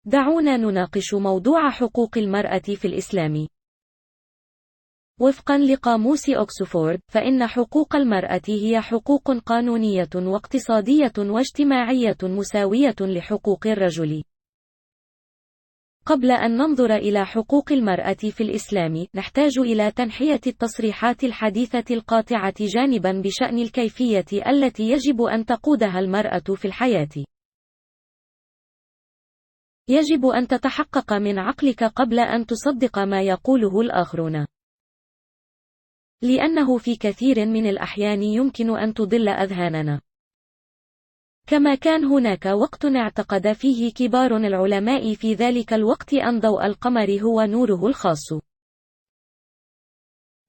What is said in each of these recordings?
دعونا نناقش موضوع حقوق المرأة في الإسلام. وفقا لقاموس أكسفورد، فإن حقوق المرأة هي حقوق قانونية واقتصادية واجتماعية مساوية لحقوق الرجل. قبل أن ننظر إلى حقوق المرأة في الإسلام، نحتاج إلى تنحية التصريحات الحديثة القاطعة جانبا بشأن الكيفية التي يجب أن تقودها المرأة في الحياة. يجب أن تتحقق من عقلك قبل أن تصدق ما يقوله الآخرون، لأنه في كثير من الأحيان يمكن أن تضل أذهاننا. كما كان هناك وقت اعتقد فيه كبار العلماء في ذلك الوقت أن ضوء القمر هو نوره الخاص،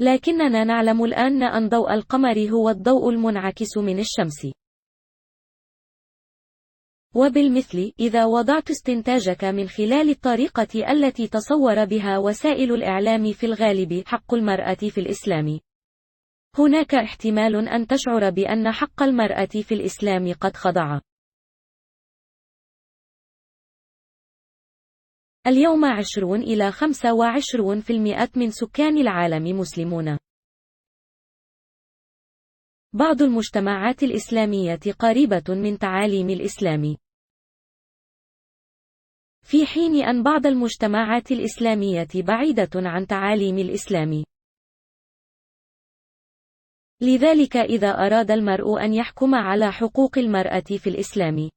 لكننا نعلم الآن أن ضوء القمر هو الضوء المنعكس من الشمس. وبالمثل، إذا وضعت استنتاجك من خلال الطريقة التي تصور بها وسائل الإعلام في الغالب حق المرأة في الإسلام، هناك احتمال أن تشعر بأن حق المرأة في الإسلام قد خضع. اليوم 20 إلى 25% من سكان العالم مسلمون. بعض المجتمعات الإسلامية قريبة من تعاليم الإسلام، في حين أن بعض المجتمعات الإسلامية بعيدة عن تعاليم الإسلام. لذلك إذا أراد المرء أن يحكم على حقوق المرأة في الإسلام،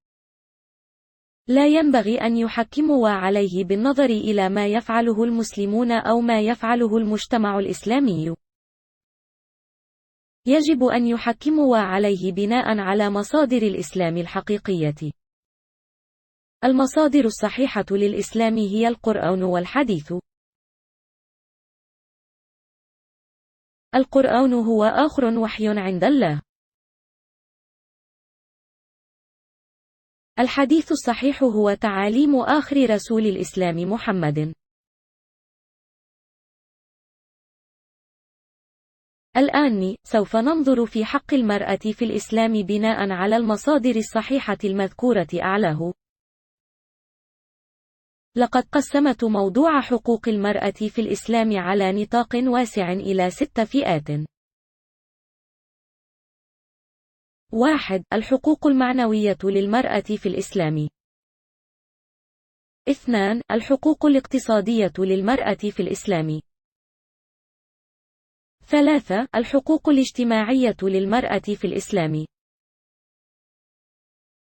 لا ينبغي أن يحكموا عليه بالنظر إلى ما يفعله المسلمون أو ما يفعله المجتمع الإسلامي. يجب أن يحكموا عليه بناء على مصادر الإسلام الحقيقية. المصادر الصحيحة للإسلام هي القرآن والحديث. القرآن هو آخر وحي عند الله. الحديث الصحيح هو تعاليم آخر رسول الإسلام محمد. الآن سوف ننظر في حق المرأة في الإسلام بناء على المصادر الصحيحة المذكورة أعلاه. لقد قسمت موضوع حقوق المرأة في الإسلام على نطاق واسع إلى 6 فئات. 1. الحقوق المعنوية للمرأة في الإسلام. 2. الحقوق الاقتصادية للمرأة في الإسلام. 3. الحقوق الاجتماعية للمرأة في الإسلام.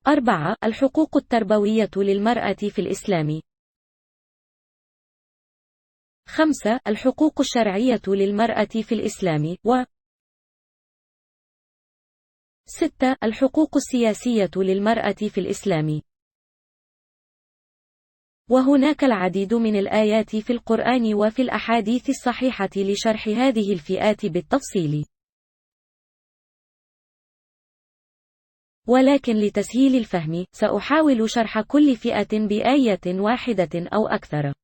4. الحقوق التربوية للمرأة في الإسلام. 5. الحقوق الشرعية للمرأة في الإسلام. 6. الحقوق السياسية للمرأة في الإسلام. وهناك العديد من الآيات في القرآن وفي الأحاديث الصحيحة لشرح هذه الفئات بالتفصيل. ولكن لتسهيل الفهم، سأحاول شرح كل فئة بآية واحدة أو أكثر.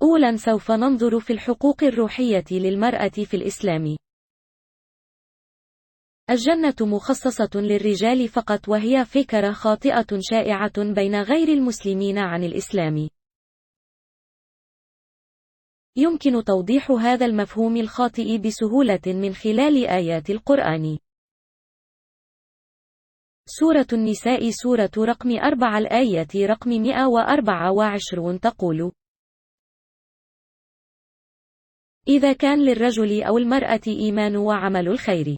أولاً سوف ننظر في الحقوق الروحية للمرأة في الإسلام. الجنة مخصصة للرجال فقط، وهي فكرة خاطئة شائعة بين غير المسلمين عن الإسلام. يمكن توضيح هذا المفهوم الخاطئ بسهولة من خلال آيات القرآن. سورة النساء سورة رقم 4 الآية رقم 124 تقول: إذا كان للرجل أو المرأة إيمان وعمل الخير،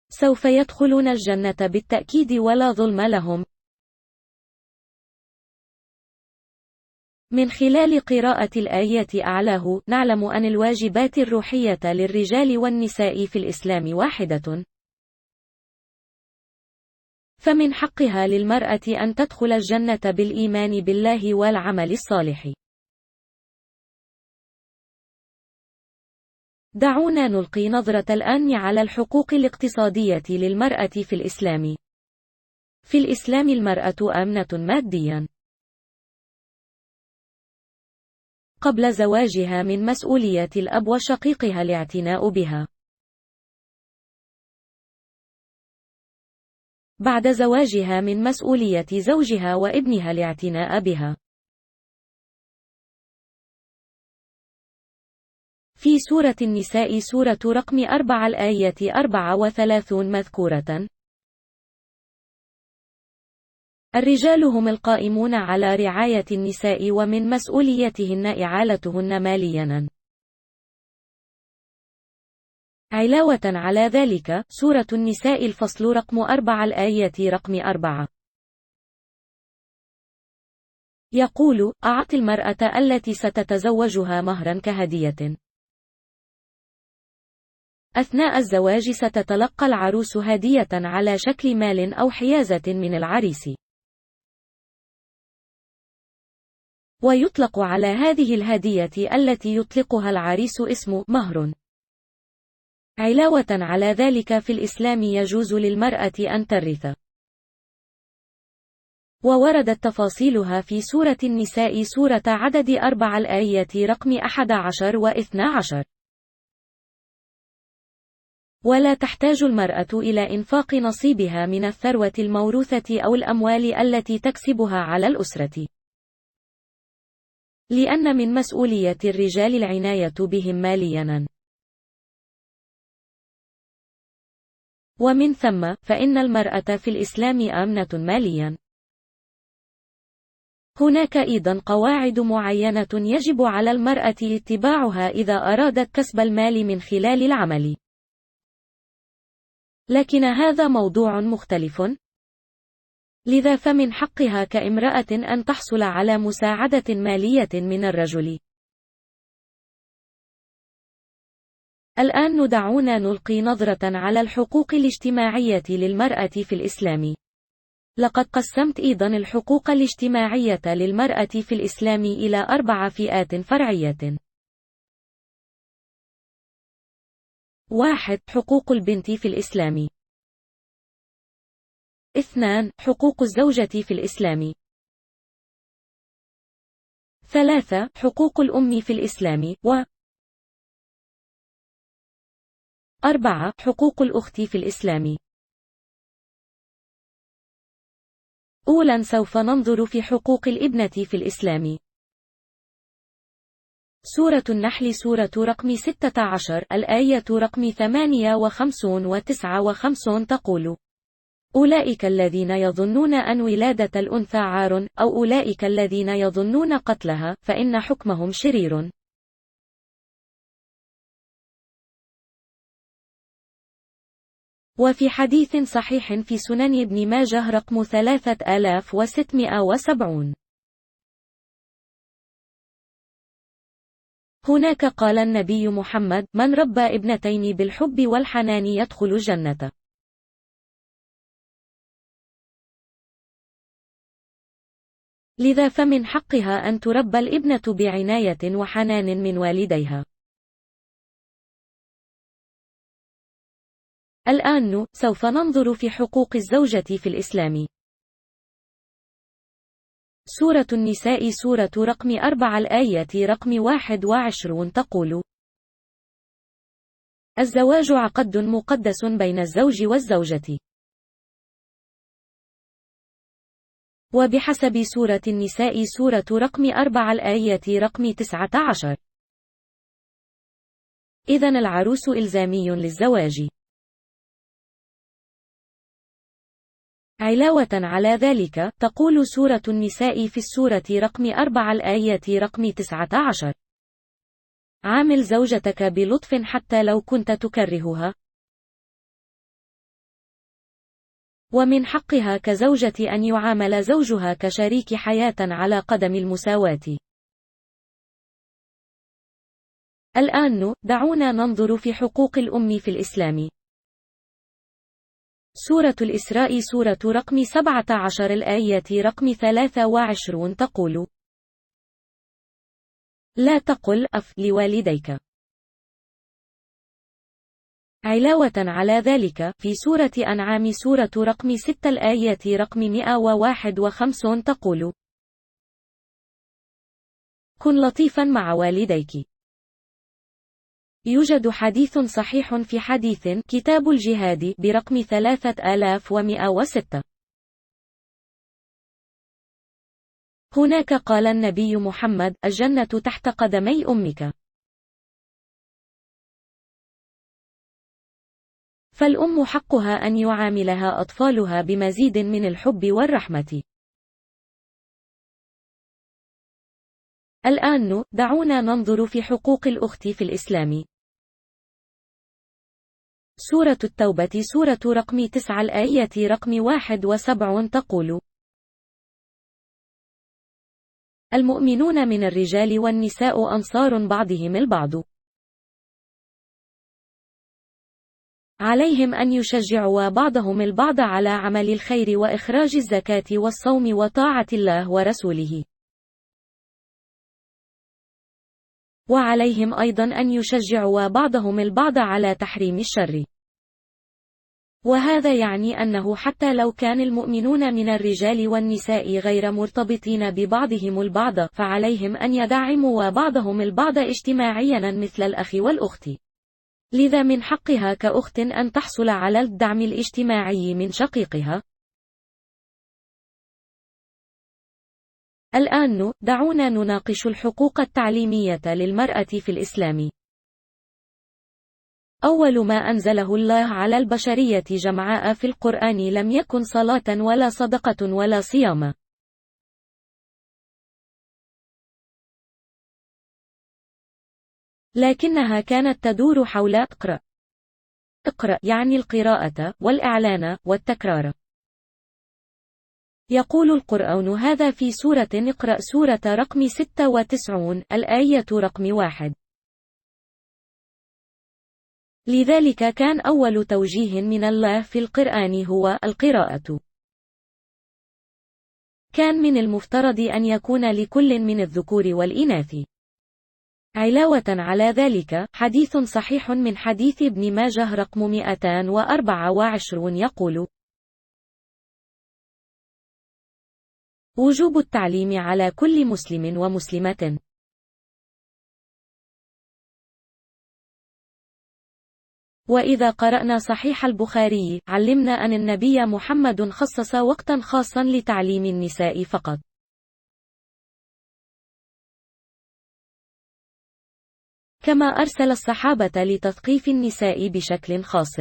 سوف يدخلون الجنة بالتأكيد ولا ظلم لهم. من خلال قراءة الآية أعلاه، نعلم أن الواجبات الروحية للرجال والنساء في الإسلام واحدة. فمن حقها للمرأة أن تدخل الجنة بالإيمان بالله والعمل الصالح. دعونا نلقي نظرة الآن على الحقوق الاقتصادية للمرأة في الإسلام. في الإسلام المرأة آمنة مادياً. قبل زواجها من مسؤولية الأب وشقيقها الاعتناء بها. بعد زواجها من مسؤولية زوجها وابنها الاعتناء بها. في سورة النساء سورة رقم 4 الآية 34 مذكورة: الرجال هم القائمون على رعاية النساء ومن مسؤوليتهن إعالتهن ماليا. علاوة على ذلك، سورة النساء الفصل رقم 4 الآية رقم 4 يقول: أعط المرأة التي ستتزوجها مهرا كهدية. أثناء الزواج ستتلقى العروس هدية على شكل مال أو حيازة من العريس. ويطلق على هذه الهدية التي يطلقها العريس اسم مهر. علاوة على ذلك، في الإسلام يجوز للمرأة أن ترث، ووردت تفاصيلها في سورة النساء سورة عدد 4 الآية رقم 11 و 12. ولا تحتاج المرأة إلى إنفاق نصيبها من الثروة الموروثة أو الأموال التي تكسبها على الأسرة، لأن من مسؤولية الرجال العناية بهم ماليا. ومن ثم، فإن المرأة في الإسلام آمنة ماليا. هناك أيضا قواعد معينة يجب على المرأة اتباعها إذا أرادت كسب المال من خلال العمل، لكن هذا موضوع مختلف. لذا فمن حقها كامرأة أن تحصل على مساعدة مالية من الرجل. الآن دعونا نلقي نظرة على الحقوق الاجتماعية للمرأة في الإسلام. لقد قسمت أيضا الحقوق الاجتماعية للمرأة في الإسلام إلى 4 فئات فرعية. 1. حقوق البنت في الإسلام. 2. حقوق الزوجة في الإسلام. 3. حقوق الأم في الإسلام. 4. حقوق الأخت في الإسلام. أولاً سوف ننظر في حقوق الابنة في الإسلام. سورة النحل سورة رقم 16 الآية رقم 58 و 59 تقول: أولئك الذين يظنون أن ولادة الأنثى عار، أو أولئك الذين يظنون قتلها، فإن حكمهم شرير. وفي حديث صحيح في سنن ابن ماجه رقم 3670: هناك قال النبي محمد: من ربى ابنتين بالحب والحنان يدخل الجنة. لذا فمن حقها أن تربى الابنة بعناية وحنان من والديها. الآن سوف ننظر في حقوق الزوجة في الإسلام. سورة النساء سورة رقم 4 الآية رقم 21 تقول: الزواج عقد مقدس بين الزوج والزوجة. وبحسب سورة النساء سورة رقم 4 الآية رقم 19. إذن العروس إلزامي للزواج. علاوة على ذلك، تقول سورة النساء في السورة رقم 4 الآية رقم 19: عامل زوجتك بلطف حتى لو كنت تكرهها. ومن حقها كزوجة أن يعامل زوجها كشريك حياة على قدم المساواة. الآن دعونا ننظر في حقوق الأم في الإسلام. سورة الإسراء سورة رقم 17 الآية رقم 23 تقول: لا تقل أف لوالديك. علاوة على ذلك، في سورة أنعام سورة رقم 6 الآية رقم 151 تقول: كن لطيفا مع والديك. يوجد حديث صحيح في حديث كتاب الجهاد برقم 3106. هناك قال النبي محمد: الجنة تحت قدمي أمك. فالأم حقها أن يعاملها أطفالها بمزيد من الحب والرحمة. الآن دعونا ننظر في حقوق الأخت في الإسلام. سورة التوبة سورة رقم 9 الآية رقم 71 تقول: المؤمنون من الرجال والنساء أنصار بعضهم البعض، عليهم أن يشجعوا بعضهم البعض على عمل الخير وإخراج الزكاة والصوم وطاعة الله ورسوله، وعليهم أيضا أن يشجعوا بعضهم البعض على تحريم الشر. وهذا يعني أنه حتى لو كان المؤمنون من الرجال والنساء غير مرتبطين ببعضهم البعض، فعليهم أن يدعموا بعضهم البعض اجتماعيا مثل الأخ والأخت. لذا من حقها كأخت أن تحصل على الدعم الاجتماعي من شقيقها. الآن دعونا نناقش الحقوق التعليمية للمرأة في الإسلام. أول ما أنزله الله على البشرية جمعاء في القرآن لم يكن صلاة ولا صدقة ولا صيام، لكنها كانت تدور حول اقرأ. اقرأ يعني القراءة والإعلان والتكرار. يقول القرآن هذا في سورة اقرأ سورة رقم 96 الآية رقم 1. لذلك كان أول توجيه من الله في القرآن هو القراءة. كان من المفترض أن يكون لكل من الذكور والإناث. علاوة على ذلك، حديث صحيح من حديث ابن ماجه رقم 224 يقول: وجوب التعليم على كل مسلم ومسلمة. وإذا قرأنا صحيح البخاري، علمنا أن النبي محمد خصص وقتا خاصا لتعليم النساء فقط. كما أرسل الصحابة لتثقيف النساء بشكل خاص.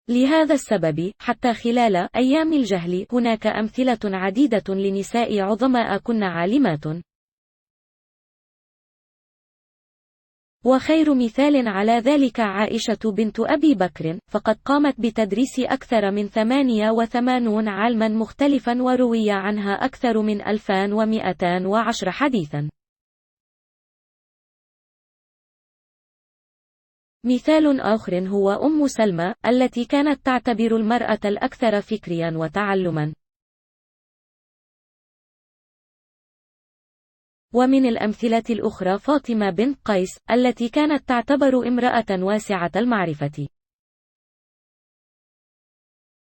لهذا السبب، حتى خلال أيام الجهل هناك أمثلة عديدة لنساء عظماء كن عالمات. وخير مثال على ذلك عائشة بنت أبي بكر، فقد قامت بتدريس أكثر من 88 علما مختلفا وروي عنها أكثر من 2210 حديثا. مثال آخر هو أم سلمى، التي كانت تعتبر المرأة الأكثر فكريا وتعلما. ومن الأمثلة الأخرى فاطمة بنت قيس، التي كانت تعتبر امرأة واسعة المعرفة.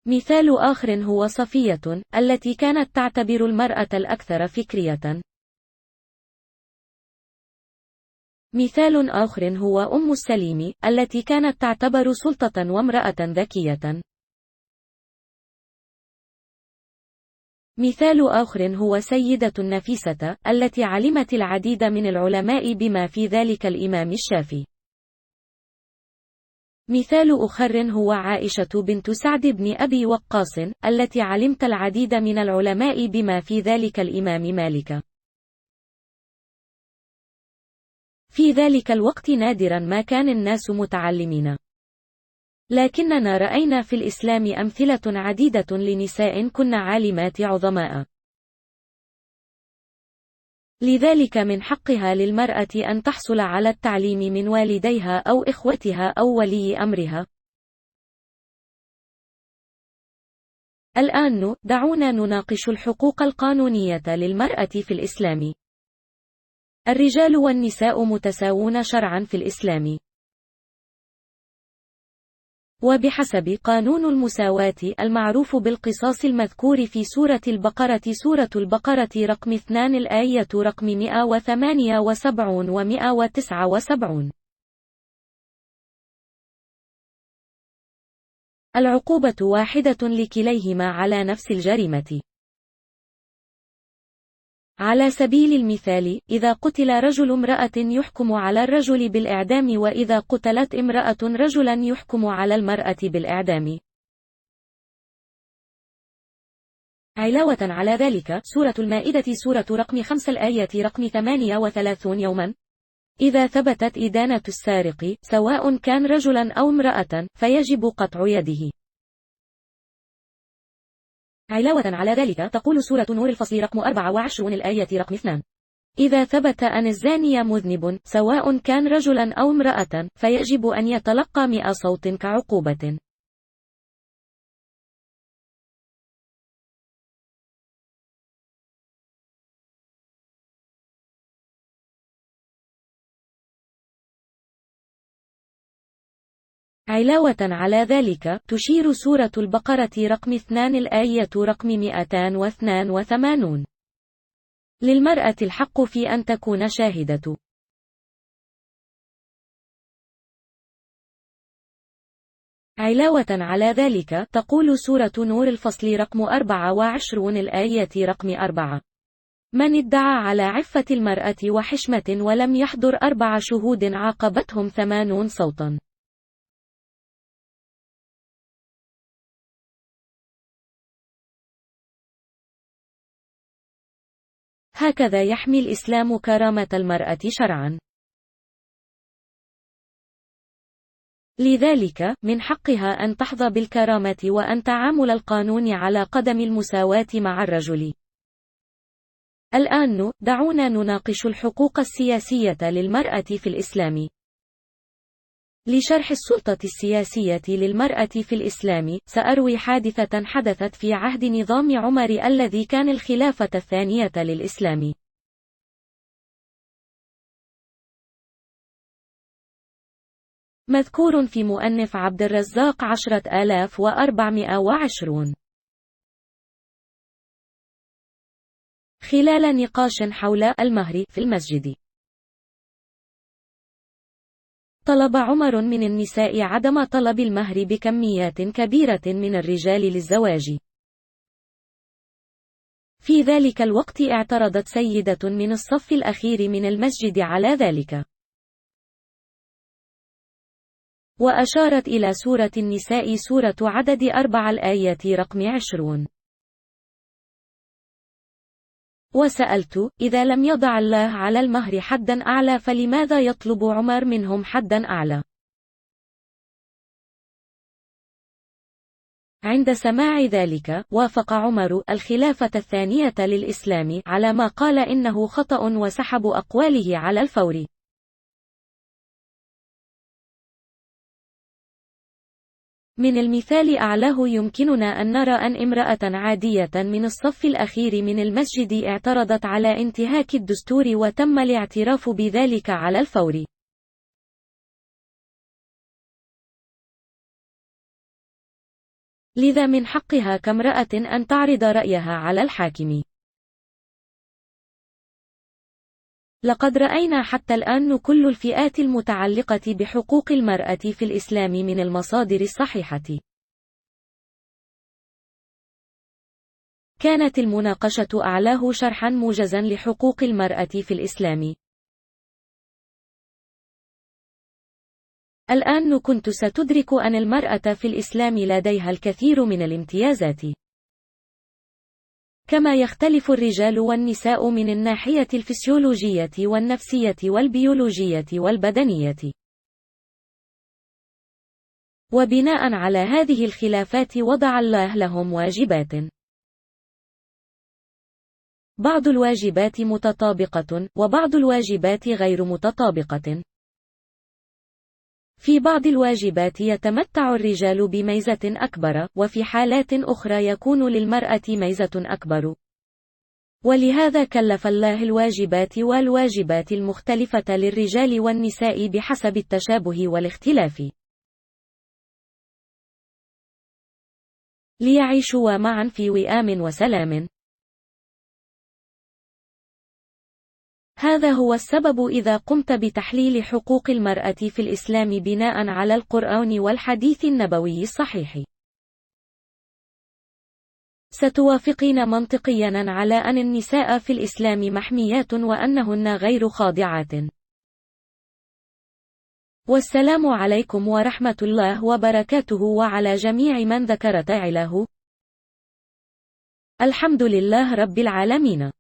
مثال آخر هو صفية، التي كانت تعتبر المرأة الأكثر فكرية. مثال آخر هو أم السليم، التي كانت تعتبر سلطة وامرأة ذكية. مثال آخر هو سيدة النفيسة، التي علمت العديد من العلماء بما في ذلك الإمام الشافعي. مثال آخر هو عائشة بنت سعد بن أبي وقاص، التي علمت العديد من العلماء بما في ذلك الإمام مالك. في ذلك الوقت نادرا ما كان الناس متعلمين، لكننا رأينا في الإسلام أمثلة عديدة لنساء كن عالمات عظماء. لذلك من حقها للمرأة أن تحصل على التعليم من والديها أو إخوتها أو ولي أمرها. الآن دعونا نناقش الحقوق القانونية للمرأة في الإسلام. الرجال والنساء متساوون شرعا في الإسلام. وبحسب قانون المساواة المعروف بالقصاص المذكور في سورة البقرة رقم 2 الآية رقم 178 و 179. العقوبة واحدة لكليهما على نفس الجريمة. على سبيل المثال، إذا قتل رجل امرأة يحكم على الرجل بالإعدام، وإذا قتلت امرأة رجلا يحكم على المرأة بالإعدام. علاوة على ذلك، سورة المائدة سورة رقم 5 الآية رقم 38 يوما: إذا ثبتت إدانة السارق سواء كان رجلا أو امرأة فيجب قطع يده. علاوة على ذلك، تقول سورة نور الفصل رقم 24 الآية رقم 2: إذا ثبت أن الزاني مذنب سواء كان رجلا أو امرأة فيجب أن يتلقى 100 صوت كعقوبة. علاوة على ذلك، تشير سورة البقرة رقم 2 الآية رقم 282: للمرأة الحق في أن تكون شاهدة. علاوة على ذلك، تقول سورة نور الفصل رقم 24 الآية رقم 4: من ادعى على عفة المرأة وحشمة ولم يحضر 4 شهود عاقبتهم 80 صوتا. هكذا يحمي الإسلام كرامة المرأة شرعا. لذلك، من حقها أن تحظى بالكرامة وأن تعامل القانون على قدم المساواة مع الرجل. الآن دعونا نناقش الحقوق السياسية للمرأة في الإسلام. لشرح السلطة السياسية للمرأة في الإسلام، سأروي حادثة حدثت في عهد نظام عمر الذي كان الخلافة الثانية للإسلام. مذكور في مؤنف عبد الرزاق 10420. خلال نقاش حول المهر في المسجد، طلب عمر من النساء عدم طلب المهر بكميات كبيرة من الرجال للزواج. في ذلك الوقت اعترضت سيدة من الصف الأخير من المسجد على ذلك، وأشارت إلى سورة النساء سورة عدد 4 الآية رقم 20: وسألت: إذا لم يضع الله على المهر حدا أعلى فلماذا يطلب عمر منهم حدا أعلى؟ عند سماع ذلك، وافق عمر الخلافة الثانية للإسلام على ما قال إنه خطأ وسحب أقواله على الفور. من المثال أعلاه يمكننا أن نرى أن امرأة عادية من الصف الأخير من المسجد اعترضت على انتهاك الدستور وتم الاعتراف بذلك على الفور. لذا من حقها كامرأة أن تعرض رأيها على الحاكم. لقد رأينا حتى الآن كل الفئات المتعلقة بحقوق المرأة في الإسلام من المصادر الصحيحة. كانت المناقشة أعلاه شرحا موجزا لحقوق المرأة في الإسلام. الآن كنت ستدرك أن المرأة في الإسلام لديها الكثير من الامتيازات. كما يختلف الرجال والنساء من الناحية الفسيولوجية والنفسية والبيولوجية والبدنية. وبناء على هذه الخلافات وضع الله لهم واجبات. بعض الواجبات متطابقة، وبعض الواجبات غير متطابقة. في بعض الواجبات يتمتع الرجال بميزة أكبر، وفي حالات أخرى يكون للمرأة ميزة أكبر. ولهذا كلف الله الواجبات والواجبات المختلفة للرجال والنساء بحسب التشابه والاختلاف. ليعيشوا معا في وئام وسلام. هذا هو السبب إذا قمت بتحليل حقوق المرأة في الإسلام بناء على القرآن والحديث النبوي الصحيح، ستوافقين منطقيا على أن النساء في الإسلام محميات وأنهن غير خاضعات. والسلام عليكم ورحمة الله وبركاته وعلى جميع من ذكر تعله. الحمد لله رب العالمين.